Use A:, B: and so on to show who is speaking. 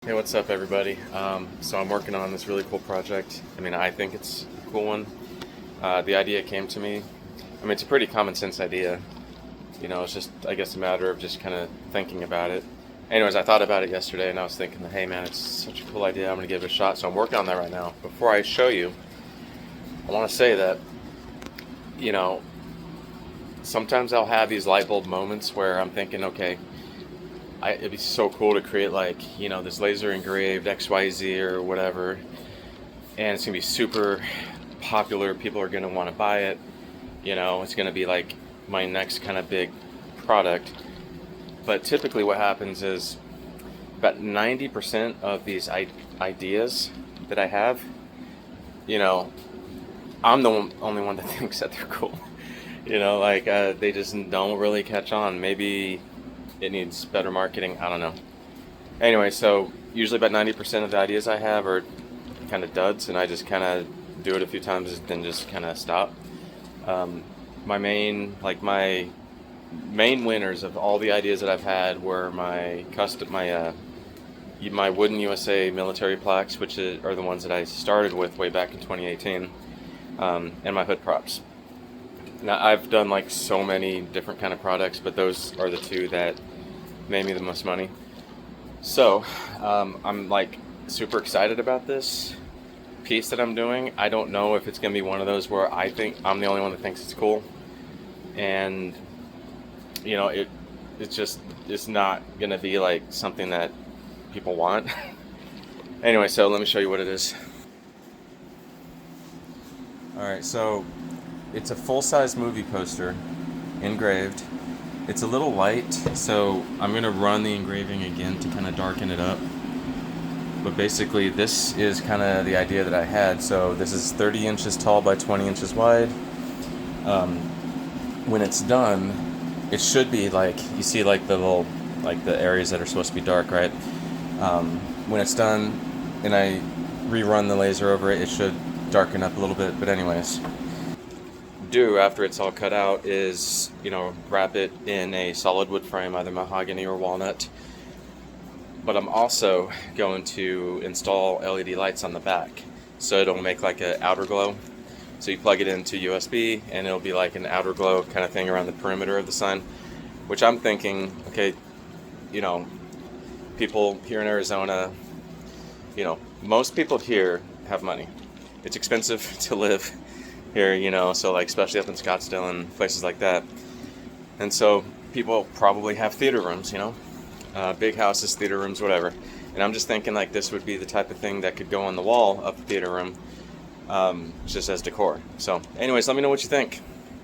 A: Hey, what's up, everybody? So I'm working on this really cool project. I think it's a cool one. The idea came to me. It's a pretty common sense idea. It's just, I guess, a matter of just kind of thinking about it. Anyways, I thought about it yesterday, and I was thinking, hey, man, it's such a cool idea. I'm going to give it a shot. So I'm working on that right now. Before I show you, I want to say that, you know, sometimes I'll have these light bulb moments where I'm thinking, okay, it'd be so cool to create this laser engraved XYZ or whatever, and it's gonna be super popular. People are gonna want to buy it. It's gonna be like my next kind of big product. But typically, what happens is about 90% of these ideas that I have, you know, I'm the only one that thinks that they're cool. They just don't really catch on. Maybe it needs better marketing. I don't know. Anyway, so usually about 90% of the ideas I have are kind of duds, and I just kind of do it a few times and then just kind of stop. My main winners of all the ideas that I've had were my wooden USA military plaques, which are the ones that I started with way back in 2018, and my hood props. Now, I've done like so many different kind of products, but those are the two that made me the most money. So I'm like super excited about this piece that I'm doing. I don't know if it's gonna be one of those where I think I'm the only one that thinks it's cool, and it's not gonna be like something that people want. Anyway, so let me show you what it is. All right, so it's a full-size movie poster, engraved. It's a little light, so I'm going to run the engraving again to kind of darken it up. But basically, this is kind of the idea that I had. So this is 30 inches tall by 20 inches wide. When it's done, it should be like, you see like the areas that are supposed to be dark, right? When it's done and I rerun the laser over it, it should darken up a little bit. But anyways, do after it's all cut out is wrap it in a solid wood frame, either mahogany or walnut. But I'm also going to install LED lights on the back, so it'll make like an outer glow. So you plug it into USB and it'll be like an outer glow kind of thing around the perimeter of the sign, which I'm thinking, okay, people here in Arizona, most people here have money. It's expensive to live here, so like especially up in Scottsdale and places like that. And so people probably have theater rooms, big houses, theater rooms, whatever. And I'm just thinking like this would be the type of thing that could go on the wall of the theater room, just as decor. So anyways, let me know what you think.